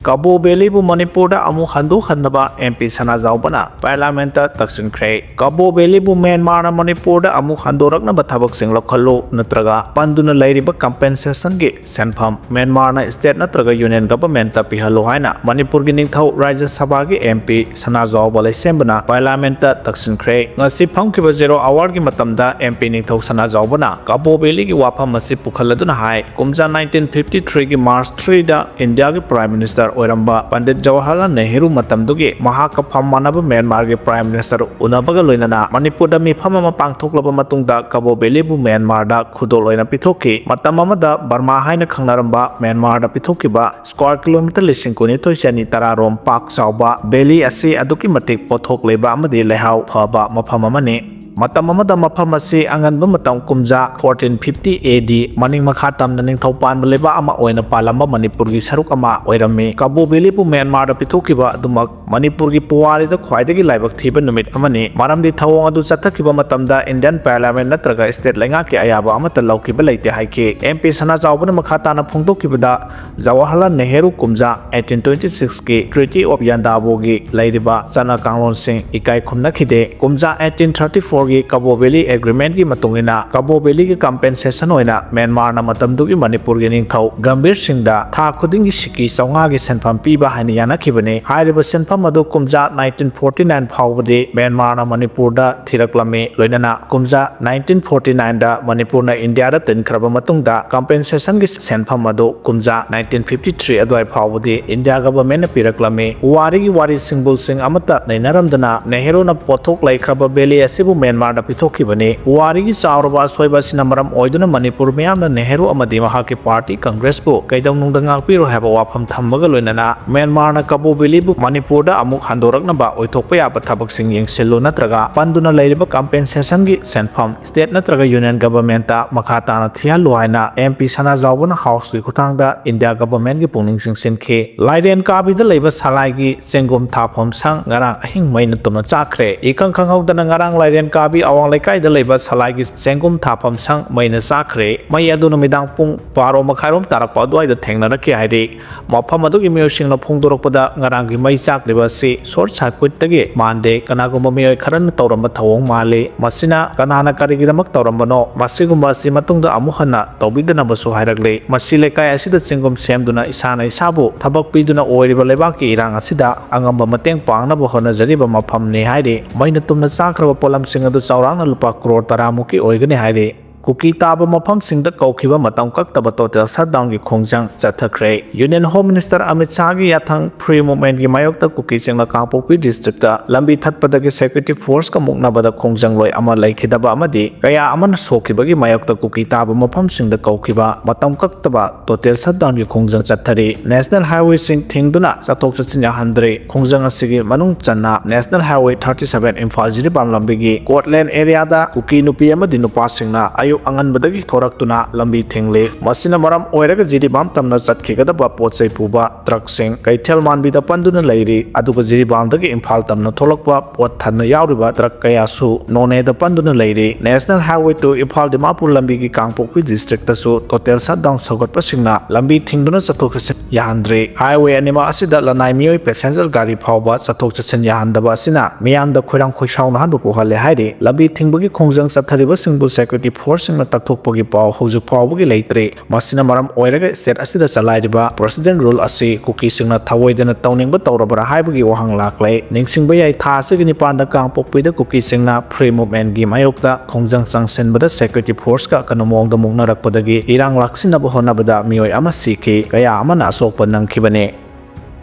Kabo Belibu Manipur amu handu handaba MP Sana Zaubana, Parliamenta thamkhre. Kabo Belibu Myanmar Manipur amu handorakna bathabak sing lokhalu natraga panduna lairiba compensation gi senpham Myanmar na state natraga union government ta pihalo haina Manipur gi ningthau Rajya Sabha gi MP Sana Zaubala sembana Parliamenta thamkhre. Ngasi phangkiba 0 hour gi matamda MP ningthau Sana Zaubana Kabo Beli gi wafam masi pukhaladuna hai kumja 1953 gi March 3 da India gi Prime Minister Oiramba Pandit Jawaharlal Nehru matamdugi mahaka phammanaba Myanmar ge Prime Minister unabaga loinana Manipur da mi phamama pangthoklaba matungda Kabo Belibu Myanmar da khudol loina pithoki matam amada Burma haina khangnaramba Myanmar da pithokiba square kilometer lising kuni toisani tararom pak chawba Beli asi aduki matik pothok leba amadi lehau phaba mafam amani Matam amada mafam asi anganba matam kumja 1450 AD maning makha tamna ningthau pan leba ama oina palamba Manipur gi saruk ama oirami Kabo Belibu Myanmar da pithokiba adumak Manipur gi puwari da khwaidagi laibak thiba numit amani maramdi thawong adu chathakiba matamda Indian Parliament natraga state lenga ki ayaba amata lawkiba leite haike MP Sana Zaubana makha tana phongdokibada Jawaharlal Nehru kumja 1826 ki Treaty of Yandabo gi leiriba chana kanglon sing ikai khumna khide kumja 1834 gi Kabo Beli agreement gi matungina Kabo Beli gi compensation oina Myanmar na matamdugi Manipur gi ningthau Gambir Singda tha khuding gi siki sawnga gi senpham piba haini yana khibani hairiba senpham adu kumja 1949 phawbadi Myanmar na Manipur da thiraklami loinana kumja 1949 da Manipur na India da tinkraba matungda compensation gi senpham adu kumja 1953 adwai phawbadi India government na piraklami wari gi wari singbul sing amata nainaramdana Nehru na pothok laikhraba Beli asibu Myanmar da pithokibani wari gi chawraba soiba sinamaram oiduna Manipur miyamna Nehru amadi mahaki party Congress bu kaidongnungda ngakpiro haba wafam thammaga loinana Myanmar na Kabo Belibu Manipur da amuk handoraknaba oithokpa yaba thabaksing yengsillu natraga panduna leiriba compensation gi senpham state natraga union government ta makha tana thialu haina MP Sana Zaubana house gi khutangda India government gi pungning singsinkhe laiden kabida leiba salai gi chengom thapom sang ngarang ahing maina tumna chakre ikang khanghaudana ngarang laiden kabi awang laikai da leiba salai gi chengom thapom sang maina chakre mai adu numidang pung 12 makhairom tarakpa duai da thengnara ki haidi mafam adu gi miyosing na phongdorokpada ngarang gi mai chakleba si short circuit tagi mande kanagumba miyoi kharan tawramba thawong mali masina kanana karigidamak tawrambano masigumba si matungda amuhanna tawbidana basu hairakle masile kai asida chengom semduna isana isabu thabak piduna oiriba lebaki irang asida angamba mateng pangna bo hona jariba mafam ne haide maina tumna chakraba polam singadu chawrangna lupa crore taramuki oigani haide Kuki taba mafam singda kaukiba matam kaktaba total shutdown gi khongjang chathakhre Union Home Minister Amit Shah gi yathang free movement gi mayokta Kuki singna Kangpokpi district ta lambi thatpada gi security force ka mukna bada khongjang loi ama laikhidaba amadi kaya amana sokiba gi mayokta Kuki taba mafam singda kaukiba matam kaktaba total shutdown gi khongjang chathari National Highway sing thingduna chathok chachin yahandre khongjang asigi manung channa National Highway 37 Imphal Jiribam lambi gi Courtland area da Kuki nupi amadi nupa singna ayuk anganbadagi thoraktuna lambi thingle masina maram oiraga jiribam tamna chatkhigada potsai puba truck sing kaithel manbida panduna leiri aduga jiribam dagi Imphal tamna tholakpa pot thanna yauriba truck kaya su none da panduna leiri National Highway to Imphal Dimapur lambi gi Kangpokpi district ta su total shutdown sagot pasingna lambi thingduna chathok chachin yahandre highway anima asida lanai mioi passenger gari phawba chathok chachin yahandaba asina miyamda khoirang khoisauna handu pohale haide lambi thingbagi khongjang chathariba singbu security force singna takthokpagi paw hojik phawbagi leitre masina maram oiraga state asida chalairiba president rule asi Kuki singna thawoidana tawningba tawrabara haibagi wahang lakle ningsingba yai tha sigini panda Kangpokpi da Kuki singna free movement gi mayokta khongjang changsenbada security force ka kanomong da mungnarakpadagi irang laksinaba honabada mioi ama sikhi kaya amana asokpa nangkhibane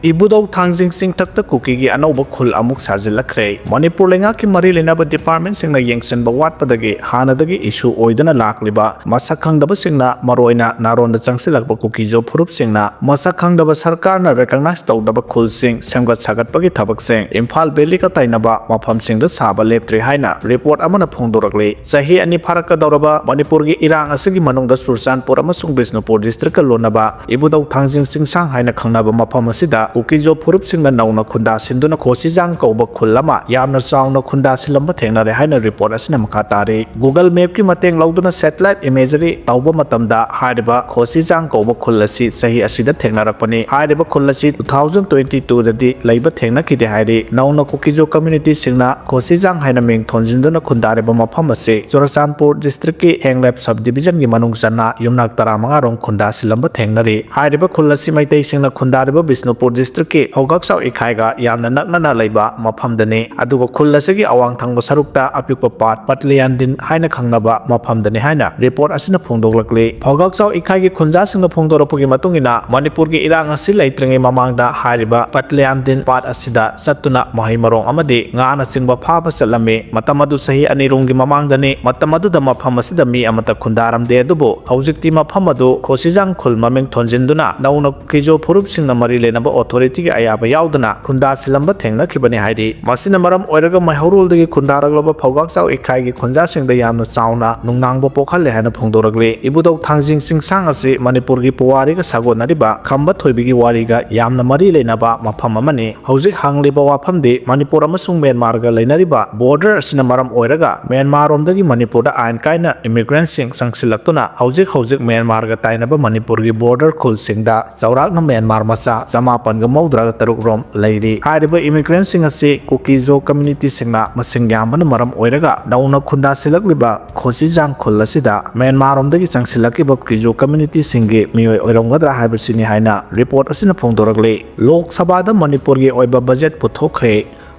Ibudau thangjing sing takta Kuki gi anouba khul amuk sajilakle Manipur lenga ki mari lenaba department singna yengsenba watpadagi hanadagi issue oidana lakliba masak khangdaba singna maroina naronda changsilakba Kuki jo phurup singna masak khangdaba sarkar na recognize tawdaba khul sing semgat sagatpagi thabak sing Imphal Valley ka tainaba mafam singda saba leptre haina report amana phongdorakle sahi ani pharaka dawraba Manipur gi irang asigi manungda Surchanpur amasung Bisnupur district ka lonaba Ibudau thangjing sing sang haina khangnaba mafam asida Kukijo ꯐꯨꯔꯨꯞꯁꯤꯡꯅ ꯅꯧꯅ ꯈꯨꯟꯗꯥꯁꯤꯟꯗꯨꯅ ꯈꯣꯁꯤꯖꯥꯡ ꯀꯧꯕ ꯈꯨꯜ ꯑꯃ ꯌꯥꯝꯅ ꯆꯥꯎꯅ ꯈꯨꯟꯗꯥꯁꯤꯜꯂꯝꯕ ꯊꯦꯡꯅꯔꯦ ꯍꯥꯏꯅ report ꯑꯁꯤꯅ ꯃꯈꯥ ꯇꯥꯔꯤ Google ꯃꯦꯞꯀꯤ ꯃꯇꯦꯡ ꯂꯧꯗꯨꯅ ꯁꯦꯇꯦꯂꯥꯏꯠ ꯏꯃꯦꯖꯔꯤ ꯇꯧꯕ ꯃꯇꯝꯗ ꯍꯥꯏꯔꯤꯕ ꯈꯣꯁꯤꯖꯥꯡ ꯀꯧꯕ ꯈꯨꯜ ꯑꯁꯤ ꯆꯍꯤ ꯑꯁꯤꯗ ꯊꯦꯡꯅꯔꯛꯄꯅꯤ ꯍꯥꯏꯔꯤꯕ ꯈꯨꯜ ꯑꯁꯤ 2022ꯗꯗꯤ ꯂꯩꯕ ꯊꯦꯡꯅꯈꯤꯗꯦ ꯍꯥꯏꯔꯤ ꯅꯧꯅ Kukijo ꯀꯝꯃ꯭ꯌꯨꯅꯤꯇꯤꯁꯤꯡꯅ ꯈꯣꯁꯤꯖꯥꯡ ꯍꯥꯏꯅ ꯃꯤꯡ ꯊꯣꯟꯖꯤꯟꯗꯨꯅ ꯈꯨꯟꯗꯥꯔꯤꯕ ꯃꯐꯝ ꯑꯁꯤ ꯆꯨꯔꯆꯥꯟꯄꯨꯔ ꯗꯤꯁꯇ꯭ꯔꯤꯛꯀꯤ ꯍꯦꯡꯂꯦꯞ ꯁꯕ ꯗꯤꯕꯤꯖꯟꯒꯤ ꯃꯅꯨꯡ ꯆꯟꯅ ꯌꯨꯝꯅꯥꯛ 15 ꯔꯣꯝ ꯈꯨꯟꯗꯥꯁꯤꯜꯂꯝꯕ ꯊꯦꯡꯅꯔꯤ ꯍꯥꯏꯔꯤꯕ ꯈꯨꯜ ꯑꯁꯤ ꯃꯩꯇꯩꯁꯤꯡꯅ ꯈꯨꯟꯗꯥꯔꯤꯕ ꯕꯤꯁꯅꯨꯄꯨꯔ ꯗꯤꯁꯇ꯭ꯔꯤꯛꯀꯤ ꯍꯧꯒꯛꯆꯥꯎ ꯏꯈꯥꯏꯒ ꯌꯥꯝꯅ ꯅꯛꯅꯅ ꯂꯩꯕ ꯃꯐꯝꯗꯅꯤ ꯑꯗꯨꯒ ꯈꯨꯜ ꯑꯁꯤꯒꯤ ꯑꯋꯥꯡ ꯊꯪꯕ ꯁꯔꯨꯛꯇ ꯑꯄꯤꯛꯄ ꯄꯥꯠ ꯄꯠꯂꯤꯌꯥꯟꯗꯤꯟ ꯍꯥꯏꯅ ꯈꯪꯅꯕ ꯃꯐꯝꯗꯅꯤ ꯍꯥꯏꯅ ꯔꯤꯄꯣꯔꯠ ꯑꯁꯤꯅ ꯐꯣꯡꯗꯣꯛꯂꯛꯂꯤ ꯍꯧꯒꯛꯆꯥꯎ ꯏꯈꯥꯏꯒꯤ ꯈꯨꯟꯖꯥꯁꯤꯡꯅ ꯐꯣꯡꯗꯣꯔꯛꯄꯒꯤ ꯃꯇꯨꯡꯏꯟꯅ ꯃꯅꯤꯄꯨꯔꯒꯤ ꯏꯔꯥꯡ ꯑꯁꯤ ꯂꯩꯇ꯭ꯔꯤꯉꯩ ꯃꯃꯥꯡꯗ ꯍꯥꯏꯔꯤꯕ ꯄꯠꯂꯤꯌꯥꯟꯗꯤꯟ ꯄꯥꯠ ꯑꯁꯤꯗ ꯆꯠꯇꯨꯅ ꯃꯍꯩ ꯃꯔꯣꯡ ꯑꯃꯗꯤ ꯉꯥꯅ ꯆꯤꯡꯕ ꯐꯥꯕ ꯆꯠꯂꯝꯃꯤ ꯃꯇꯝ ꯑꯗꯨ ꯆꯍꯤ 2ꯔꯣꯝꯒꯤ ꯃꯃꯥꯡꯗꯅꯤ ꯃꯇꯝ ꯑꯗꯨꯗ ꯃꯐꯝ ꯑꯁꯤꯗ ꯃꯤ ꯑꯃꯠꯇ ꯈꯨꯟꯗꯥꯔꯝꯗꯦ ꯑꯗꯨꯕꯨ ꯍꯧꯖꯤꯛꯇꯤ ꯃꯐꯝ ꯑꯗꯨ ꯈꯣꯁꯤꯖꯥꯡ ꯈꯨꯜ ꯃꯃꯤꯡ ꯊꯣꯟꯖꯤꯟꯗꯨꯅ ꯅꯧꯅ Kukijo ꯐꯨꯔꯨꯞꯁꯤꯡꯅ ꯃꯔꯤ ꯂꯩꯅꯕ ꯑꯣꯊꯣꯔꯤꯇꯤꯒꯤ ꯑꯌꯥꯕ ꯌꯥꯎꯗꯅ ꯈꯨꯟꯗꯥꯁꯤꯜꯂꯝꯕ ꯊꯦꯡꯅꯈꯤꯕꯅꯤ ꯍꯥꯏꯔꯤ ꯃꯁꯤꯅ ꯃꯔꯝ ꯑꯣꯏꯔꯒ ꯃꯩꯍꯧꯔꯣꯜꯗꯒꯤ ꯈꯨꯟꯗꯥꯔꯛꯂꯕ ꯐꯧꯒꯥꯛꯆꯥꯎ ꯏꯈꯥꯏꯒꯤ ꯈꯨꯟꯖꯥꯁꯤꯡꯗ ꯌꯥꯝꯅ ꯆꯥꯎꯅ ꯅꯨꯡꯅꯥꯡꯕ ꯄꯣꯛꯍꯜꯂꯦ ꯍꯥꯏꯅ ꯐꯣꯡꯗꯣꯔꯛꯂꯤ ꯏꯕꯨꯙꯧ ꯊꯥꯡꯖꯤꯡ ꯆꯤꯡꯁꯥꯡ ꯑꯁꯤ ꯃꯅꯤꯄꯨꯔꯒꯤ ꯄꯨꯋꯥꯔꯤꯒ ꯁꯥꯒꯣꯟꯅꯔꯤꯕ ꯈꯝꯕ ꯊꯣꯏꯕꯤꯒꯤ ꯋꯥꯔꯤꯒ ꯌꯥꯝꯅ ꯃꯔꯤ ꯂꯩꯅꯕ ꯃꯐꯝ ꯑꯃꯅꯤ ꯍꯧꯖꯤꯛ ꯍꯪꯂꯤꯕ ꯋꯥꯐꯝꯗꯤ ꯃꯅꯤꯄꯨꯔ ꯑꯃꯁꯨꯡ ꯃ꯭ꯌꯥꯟꯃꯥꯔꯒ ꯂꯩꯅꯔꯤꯕ ꯕꯣꯔꯗꯔ ꯑꯁꯤꯅ ꯃꯔꯝ ꯑꯣꯏꯔꯒ ꯃ꯭ꯌꯥꯟꯃꯥꯔꯔꯣꯝꯗꯒꯤ ꯃꯅꯤꯄꯨꯔꯗ ꯑꯥꯏꯟ ꯀꯥꯏꯅ ꯏꯃꯤꯒ꯭ꯔꯦꯟꯠꯁꯤꯡ ꯆꯪꯁꯤꯜꯂꯛꯇꯨꯅ ꯍꯧꯖꯤꯛ ꯃ꯭ꯌꯥꯟꯃꯥꯔꯒ ꯇꯥꯏꯅꯕ ꯃꯅꯤꯄꯨꯔꯒꯤ ꯕꯣꯔꯗꯔ ꯈꯨꯜꯁꯤꯡꯗ ꯆꯥꯎꯔꯥꯛꯅ ꯃ꯭ꯌꯥꯟꯃꯥꯔ ꯃꯆꯥ 993 ꯔꯣꯝ ꯂꯩꯔꯤ ꯍꯥꯏꯔꯤꯕ ꯏꯃꯤꯒ꯭ꯔꯦꯟꯠꯁꯤꯡ ꯑꯁꯤ Kukijo ꯀꯝꯃ꯭ꯌꯨꯅꯤꯇꯤꯁꯤꯡꯅ ꯃꯁꯤꯡ ꯌꯥꯝꯕꯅ ꯃꯔꯝ ꯑꯣꯏꯔꯒ ꯅꯧꯅ ꯈꯨꯟꯗꯥꯁꯤꯜꯂꯛꯂꯤꯕ ꯈꯣꯁꯤꯖꯥꯡ ꯈꯨꯜ ꯑꯁꯤꯗ ꯃ꯭ꯌꯥꯟꯃꯥꯔꯔꯣꯝꯗꯒꯤ ꯆꯪꯁꯤꯜꯂꯛꯈꯤꯕ Kukijo ꯀꯝꯃ꯭ꯌꯨꯅꯤꯇꯤꯁꯤꯡꯒꯤ ꯃꯤꯑꯣꯏ ꯑꯣꯏꯔꯝꯒꯗ꯭ꯔꯥ ꯍꯥꯏꯕꯁꯤꯅꯤ ꯍꯥꯏꯅ ꯔꯤꯄꯣꯔꯠ ꯑꯁꯤꯅ ꯐꯣꯡꯗꯣꯔꯛꯂꯤ ꯂꯣꯛ ꯁꯚꯥꯗ ꯃꯅꯤꯄꯨꯔꯒꯤ ꯑꯣꯏꯕ ꯕꯖꯦꯠ ꯄꯨꯊꯣꯛꯈ꯭ꯔꯦ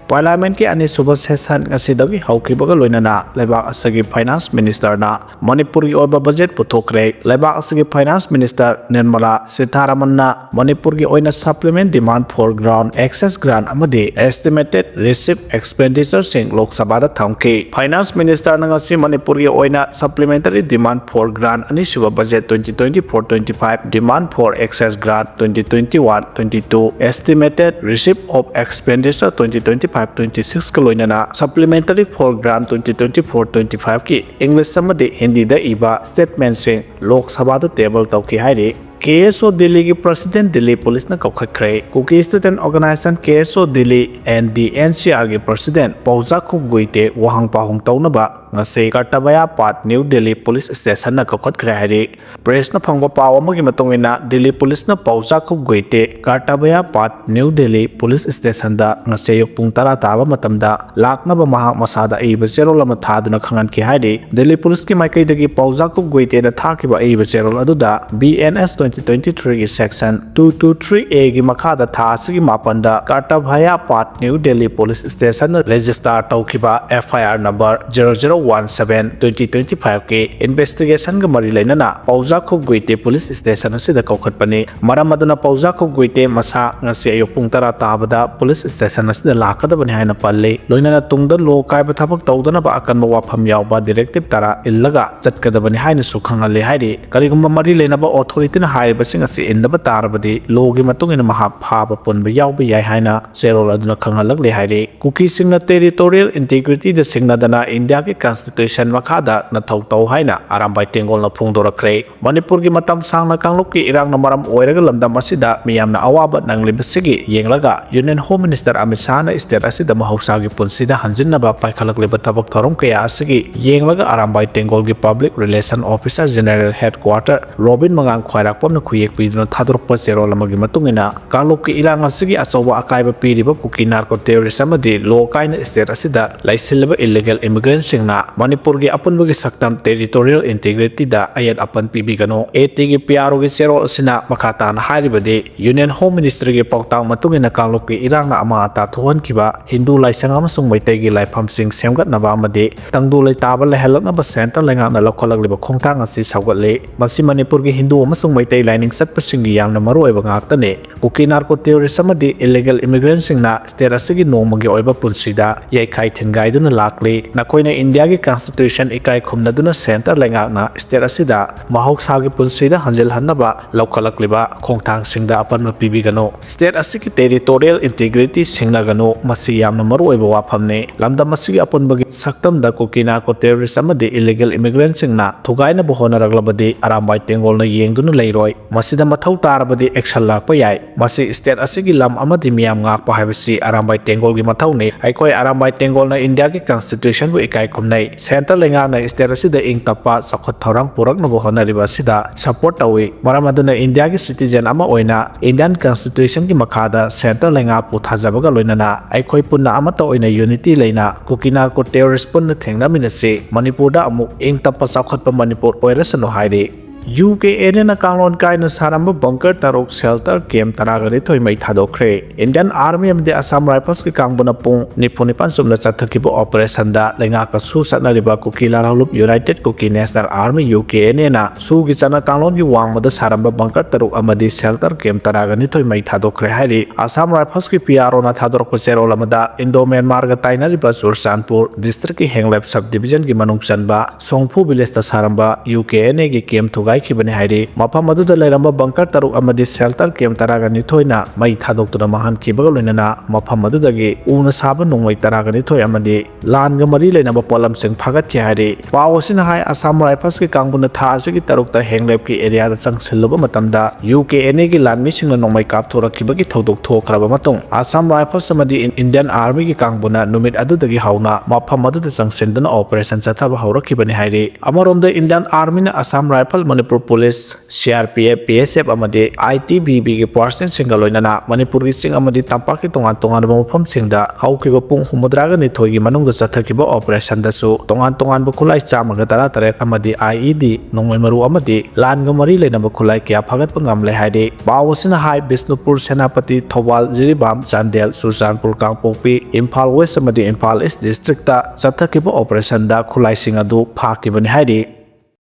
ꯄꯥꯔꯂꯤꯌꯥꯃꯦꯟꯠꯀꯤ ꯑꯅꯤꯁꯨꯕ ꯁꯦꯁꯟ ꯑꯁꯤꯗꯒꯤ ꯍꯧꯈꯤꯕꯒ ꯂꯣꯏꯅꯅ ꯂꯩꯕꯥꯛ ꯑꯁꯤꯒꯤ ꯐꯥꯏꯅꯥꯟꯁ ꯃꯤꯅꯤꯁꯇꯔꯅ ꯃꯅꯤꯄꯨꯔꯒꯤ ꯑꯣꯏꯕ ꯕꯖꯦꯠ ꯄꯨꯊꯣꯛꯈ꯭ꯔꯦ ꯂꯩꯕꯥꯛ ꯑꯁꯤꯒꯤ ꯐꯥꯏꯅꯥꯟꯁ ꯃꯤꯅꯤꯁꯇꯔ ꯅꯤꯔꯃꯂꯥ ꯁꯤꯊꯥꯔꯥꯃꯟꯅ ꯃꯅꯤꯄꯨꯔꯒꯤ ꯑꯣꯏꯅ supplement demand for grant excess grant ꯑꯃꯗꯤ ꯑꯦꯁꯇꯤꯃꯦꯇꯦꯗ ꯔꯤꯁꯤꯞ ꯑꯦꯛꯁꯄꯦꯟꯗꯤꯆꯔꯁꯤꯡ ꯂꯣꯛ ꯁꯚꯥꯗ ꯊꯝꯈꯤ ꯐꯥꯏꯅꯥꯟꯁ ꯃꯤꯅꯤꯁꯇꯔꯅ ꯉꯁꯤ ꯃꯅꯤꯄꯨꯔꯒꯤ ꯑꯣꯏꯅ ꯁꯄ꯭ꯂꯤꯃꯦꯟꯇꯔꯤ ꯗꯤꯃꯥꯟꯗ ꯐꯣꯔ ꯒ꯭ꯔꯥꯟꯠ ꯑꯅꯤꯁꯨꯕ budget 2024-25 demand for excess grant 2021-22 estimated receipt of expenditure 2025-26ꯒ ꯂꯣꯏꯅꯅ ꯁꯄ꯭ꯂꯤꯃꯦꯟꯇꯔꯤ ꯐꯣꯔ ꯒ꯭ꯔꯥꯟꯠ 2024-25ꯒꯤ ꯏꯪꯂꯤꯁ ꯑꯃꯗꯤ ꯍꯤꯟꯗꯤꯗ ꯏꯕ ꯁ꯭ꯇꯦꯠꯃꯦꯟꯠꯁꯤꯡ ꯂꯣꯛ ꯁꯚꯥꯗ ꯇꯦꯕꯜ ꯇꯧꯈꯤ ꯍꯥꯏꯔꯤ KSO दिल्ली की प्रेसिडेंट दिल्ली पुलिस ने कौखत्रे Kuki student organisation KSO Delhi and the NCR की प्रेसिडेंट पौजा खुगुइते वहांग पाहुंग तौनबा ngase kartabaya pat new delhi police station na kokotkhre hari press na phangba paw amagi matongina delhi police na pauza khugguite kartabaya pat new delhi police station da ngase yok pung tara taba matamda laknaba mahak masada iba cherol ama thaduna khangan ki hari delhi police ki maikai dagi pauza khugguite da thakiba iba cherol aduda BNS 2023 की section 223A की मखादा था असगी मापंदा kartabaya pat new delhi police station register तौखिबा FIR number 0017/2025 के investigation का मरी लेना पौजा खुगुइते police station असिदा कौखटपनी मरम अदुना पौजा खुगुइते मसा ngasi ayok pung tara tabada police station असिदा लाकदबनि हायना पल्ले लोइना तुंगदा लो कायबा थबक तौदना बा अकनबा वाफम यावबा डायरेक्टिव तरा इल्लगा चटकदबनि हायना सुखंगले हायरि करिगुम्बा मरी लेनाबा ऑथोरिटी ना हायबसिंग असि इन्दबा तारबदि लोगी मतुंगिना महा फाबा पुनबा यावबा याय हायना सेरोल अदुना खंगलगले हायरि कुकी सिंगना टेरिटोरियल इंटीग्रिटी द सिंगनादना इंडिया के कॉन्स्टिट्यूशन मखादा नथौ तौ हायना आरामबाई तेंगोलना फोंदोरखरे मणिपुर की मतम सांगना कांगलुप की इरांगना मरम ओइरगा लमदम असिदा मियामना अवाबा नंगलिबसिगी येंगलगा union home minister Amit Shah ना स्टेट असिदा महौसागी पुनसिदा हंजिनबा पाइखलकलेबा थबक थरम कया असिगी येंगलगा आरामबाई तेंगोल की public relation officer general headquarter Robin Mangang ख्वाइराकपमना खुयेक पीदुना थादोरपा सेरोल अमगी मतुंगिना कांगलुप की इरांग असिगी अचौबा अकायबा पीरिबा कुकी नार्को टेररिस्ट अमदी लो कायना स्टेट असिदा लाइसिलबा इलीगल इमिग्रेंट सिंगना मणिपुर की अपुनबगी सक्तम टेरिटोरियल इंटीग्रिटी दा अयत अपन पीबीगनो एटी की पियारो की सेरोल असिना मखाताना हारिबदे यूनियन होम मिनिस्टर की पौतांग मतुंगिना कांगलुप की इरांग अमा अता थोहनखिबा हिंदू लाइसंग अमसुंग मैतै की लाइफमसिंग सेमगतनबा अमदे तंगदु लैताबा लैहलकनबा सेंटर लैंगाकना लौखलकलिबा खोंथांग असि सौगतले मसि मणिपुर की हिंदू अमसुंग मैतै लाइनिंग चटपसिंगी यामना मरुओइबा ngaktane कुकी नार्को टेररिस्ट अमदि इलीगल इमिग्रेंट सिंगना स्टेट असigi नोमगी ओइबा पुनसिदा याइखाइ थिनगाइदुना लाक्ले नकोइना इंडिया की कॉन्स्टिट्यूशन इकाई खुमनदुना सेंटर लैंगाकना स्टेट असिदा महौसागी पुनसिदा हंजिलहन्नबा लौखलकलिबा खोंथांगसिंगदा अपनबा पीबीगनो स्टेट असigi टेरिटोरियल इंटीग्रिटी सिंगनागनो मसि यामना मरुओइबा वाफमने लमदम असigi अपुनबगी सक्तमदा कुकी नार्को टेररिस्ट अमदि इलीगल इमिग्रेंट सिंगना थुगाइना बहोनरगलबदि आरामबाई तेंगोलना येंगदुना लेरोय ꯂꯩꯔꯣꯏ ꯃꯁꯤꯗ ꯃꯊꯧ ꯇꯥꯔꯕꯗꯤ ꯑꯦꯛꯁꯟ ꯂꯥꯛꯄ ꯌꯥꯏ ꯃꯁꯤ ꯁ꯭ꯇꯦꯠ ꯑꯁꯤꯒꯤ ꯂꯝ ꯑꯃꯗꯤ ꯃꯤꯌꯥꯝ ꯉꯥꯛꯄ ꯍꯥꯏꯕꯁꯤ ꯑꯔꯥꯝꯕꯥꯏ ꯇꯦꯡꯒꯣꯜꯒꯤ ꯃꯊꯧꯅꯤ ꯑꯩꯈꯣꯏ ꯑꯔꯥꯝꯕꯥꯏ ꯇꯦꯡꯒꯣꯜꯅ ꯏꯟꯗꯤꯌꯥꯒꯤ ꯀꯟꯁꯇꯤꯇ꯭ꯌꯨꯁꯟꯕꯨ ꯏꯀꯥꯏ ꯈꯨꯝꯅꯩ ꯁꯦꯟꯇ꯭ꯔꯦꯜ ꯂꯩꯉꯥꯛꯅ ꯁ꯭ꯇꯦꯠ ꯑꯁꯤꯗ ꯏꯪ ꯇꯞꯄ ꯆꯥꯎꯈꯠ ꯊꯧꯔꯥꯡ ꯄꯨꯔꯛꯅꯕ ꯍꯣꯠꯅꯔꯤꯕ ꯑꯁꯤꯗ ꯁꯄꯣꯔꯠ ꯇꯧꯏ ꯃꯔꯝ ꯑꯗꯨꯅ ꯏꯟꯗꯤꯌꯥꯒꯤ ꯁꯤꯇꯤꯖꯦꯟ ꯑꯃ ꯑꯣꯏꯅ ꯏꯟꯗꯤꯌꯟ ꯀꯟꯁꯇꯤꯇ꯭ꯌꯨꯁꯟꯒꯤ ꯃꯈꯥꯗ ꯁꯦꯟꯇ꯭ꯔꯦꯜ ꯂꯩꯉꯥꯛꯄꯨ ꯊꯥꯖꯕꯒ ꯂꯣꯏꯅꯅ ꯑꯩꯈꯣꯏ ꯄꯨꯟꯅ ꯑꯃꯠꯇ ꯑꯣꯏꯅ ꯌꯨꯅꯤꯇꯤ ꯂꯩꯅ ꯀꯨꯀꯤ ꯅꯥꯔꯀꯣ ꯇꯦꯔꯣꯔꯤꯁ ꯄꯨꯟꯅ ꯊꯦꯡꯅꯃꯤꯟꯅꯁꯤ ꯃꯅꯤꯄꯨꯔꯗ ꯑꯃꯨꯛ ꯏꯪ ꯇꯞꯄ ꯆꯥꯎꯈꯠꯄ ꯃꯅꯤꯄꯨꯔ ꯑꯣꯏꯔꯁꯅꯨ ꯍꯥꯏꯔꯤ UKNꯅ ꯀꯥꯡꯂꯣꯟ ꯀꯥꯏꯅ ꯁꯥꯔꯝꯕ ꯕꯪꯀꯔ ꯇꯔꯨꯛ ꯁꯦꯜꯇꯔ ꯀꯦꯝ 12 ꯃꯩ ꯊꯥꯗꯣꯛꯈ꯭ꯔꯦ ꯏꯟꯗꯤꯌꯟ ꯑꯥꯔꯃꯤ ꯑꯃꯗꯤ ꯑꯁꯥꯝ ꯔꯥꯏꯐꯜꯁꯀꯤ ꯀꯥꯡꯕꯨꯅ ꯄꯨꯡ 94 ꯆꯨꯝꯅ ꯆꯠꯊꯈꯤꯕ ꯑꯣꯄꯔꯦꯁꯟꯗ ꯂꯩꯉꯥꯛꯀ ꯁꯨ ꯆꯠꯅꯔꯤꯕ ꯀꯨꯀꯤ ꯂꯥꯜꯍꯧꯂꯨꯞ ꯌꯨꯅꯥꯏꯇꯦꯗ ꯀꯨꯀꯤ ꯅꯦꯁꯅꯦꯜ ꯑꯥꯔꯃꯤ UKNꯅ ꯁꯨꯒꯤ ꯆꯠꯅ ꯀꯥꯡꯂꯣꯟꯒꯤ ꯋꯥꯡꯃꯗ ꯁꯥꯔꯝꯕ ꯕꯪꯀꯔ ꯇꯔꯨꯛ ꯑꯃꯗꯤ ꯁꯦꯜꯇꯔ ꯀꯦꯝ 12 ꯃꯩ ꯊꯥꯗꯣꯛꯈ꯭ꯔꯦ ꯍꯥꯏꯔꯤ ꯑꯁꯥꯝ ꯔꯥꯏꯐꯜꯁꯀꯤ PROꯅ ꯊꯥꯗꯣꯔꯛꯄ ꯆꯦꯔꯣꯜ ꯑꯃꯗ ꯏꯟꯗꯣ ꯃ꯭ꯌꯥꯟꯃꯥꯔꯒ ꯇꯥꯏꯅꯔꯤꯕ ꯆꯨꯔꯆꯥꯟꯄꯨꯔ ꯗꯤꯁꯇ꯭ꯔꯤꯛꯀꯤ ꯍꯦꯡꯂꯦꯞ ꯁꯕ ꯗꯤꯕꯤꯖꯟꯒꯤ ꯃꯅꯨꯡ ꯆꯟꯕ ꯁꯣꯡꯐꯨ ꯚꯤꯂꯦꯖꯇ ꯁꯥꯔꯝꯕ UKNAꯒꯤ ꯀꯦꯝ ꯊꯨꯒꯥꯏꯈꯤꯕꯅꯤ ꯍꯥꯏꯔꯤ ꯃꯐꯝ ꯑꯗꯨꯗ ꯂꯩꯔꯝꯕ ꯕꯪꯀꯔ ꯇꯔꯨꯛ ꯑꯃꯗꯤ ꯁꯦꯜꯇꯔ ꯀꯦꯝ 12ꯅ ꯃꯩ ꯊꯥꯗꯣꯛꯇꯨꯅ ꯃꯥꯡꯍꯟꯈꯤꯕꯒ ꯂꯣꯏꯅꯅ ꯃꯐꯝ ꯑꯗꯨꯗꯒꯤ ꯎꯅ ꯁꯥꯕ ꯅꯣꯡꯃꯩ 12 ꯑꯃꯗꯤ ꯂꯥꯟꯒ ꯃꯔꯤ ꯂꯩꯅꯕ ꯄꯣꯠꯂꯝꯁꯤꯡ ꯐꯥꯒꯠꯈꯤ ꯍꯥꯏꯔꯤ ꯄꯥꯎ ꯑꯁꯤꯅ ꯍꯥꯏ ꯑꯁꯥꯝ ꯔꯥꯏꯐꯜꯁꯀꯤ ꯀꯥꯡꯕꯨꯅ ꯊꯥ ꯑꯁꯤꯒꯤ 6ꯇ ꯍꯦꯡꯂꯦꯞꯀꯤ ꯑꯦꯔꯤꯌꯥꯗ ꯆꯪꯁꯤꯜꯂꯨꯕ ꯃꯇꯝꯗ UKNAꯒꯤ ꯂꯥꯟꯃꯤꯁꯤꯡꯅ ꯅꯣꯡꯃꯩ ꯀꯥꯞꯊꯣꯔꯛꯈꯤꯕꯒꯤ ꯊꯧꯗꯣꯛ ꯊꯣꯛꯈ꯭ꯔꯕ ꯃꯇꯨꯡ ꯑꯁꯥꯝ ꯔꯥꯏꯐꯜꯁ ꯑꯃꯗꯤ ꯏꯟꯗꯤꯌꯟ ꯑꯥꯔꯃꯤꯒꯤ ꯀꯥꯡꯕꯨꯅ ꯅꯨꯃꯤꯠ ꯑꯗꯨꯗꯒꯤ ꯍꯧꯅ ꯃꯐꯝ ꯑꯗꯨꯗ ꯆꯪꯁꯤꯟꯗꯨꯅ ꯑꯣꯄꯔꯦꯁꯟ ꯆꯠꯊꯕ ꯍꯧꯔꯛꯈꯤꯕꯅꯤ ꯍꯥꯏꯔꯤ ꯑꯃꯔꯣꯝꯗ ꯏꯟꯗꯤꯌꯟ ꯑꯥꯔꯃꯤꯅ Assam rifle Manipur police CRPF PSF ꯑꯃꯗꯤ ITBPꯒꯤ ꯐꯣꯔꯁꯁꯤꯡꯒ ꯂꯣꯏꯅꯅ ꯃꯅꯤꯄꯨꯔꯒꯤ ꯆꯤꯡ ꯑꯃꯗꯤ ꯇꯝꯄꯥꯛꯀꯤ ꯇꯣꯉꯥꯟꯕ ꯃꯐꯝꯁꯤꯡꯗ ꯍꯧꯈꯤꯕ ꯄꯨꯡ 62ꯒꯤ ꯃꯅꯨꯡꯗ ꯆꯠꯊꯈꯤꯕ ꯑꯣꯄꯔꯦꯁꯟꯗꯁꯨ ꯇꯣꯉꯥꯟꯕ ꯈꯨꯠꯂꯥꯏ 113 ꯑꯃꯗꯤ IED ꯅꯣꯡꯃꯩ ꯃꯔꯨ ꯑꯃꯗꯤ ꯂꯥꯟꯒ ꯃꯔꯤ ꯂꯩꯅꯕ ꯈꯨꯠꯂꯥꯏ ꯀꯌꯥ ꯐꯥꯒꯠꯄ ꯉꯝꯂꯦ ꯍꯥꯏꯔꯤ ꯄꯥꯎ ꯑꯁꯤꯅ ꯍꯥꯏ ꯕꯤꯁꯅꯨꯄꯨꯔ ꯁꯦꯅꯥꯄꯇꯤ ꯊꯧꯕꯥꯜ ꯖꯤꯔꯤꯕꯥꯝ ꯆꯥꯟꯗꯦꯜ ꯆꯨꯔꯆꯥꯟꯄꯨꯔ ꯀꯥꯡꯄꯣꯛꯄꯤ ꯏꯝꯐꯥꯜ ꯋꯦꯁ ꯑꯃꯗꯤ ꯏꯝꯐꯥꯜ ꯏꯁ ꯗꯤꯁꯇ꯭ꯔꯤꯛꯇ ꯆꯠꯊꯈꯤꯕ ꯑꯣꯄꯔꯦꯁꯟꯗ ꯈꯨꯠꯂꯥꯏꯁꯤꯡ ꯑꯗꯨ ꯐꯥꯈꯤꯕꯅꯤ ꯍꯥꯏꯔꯤ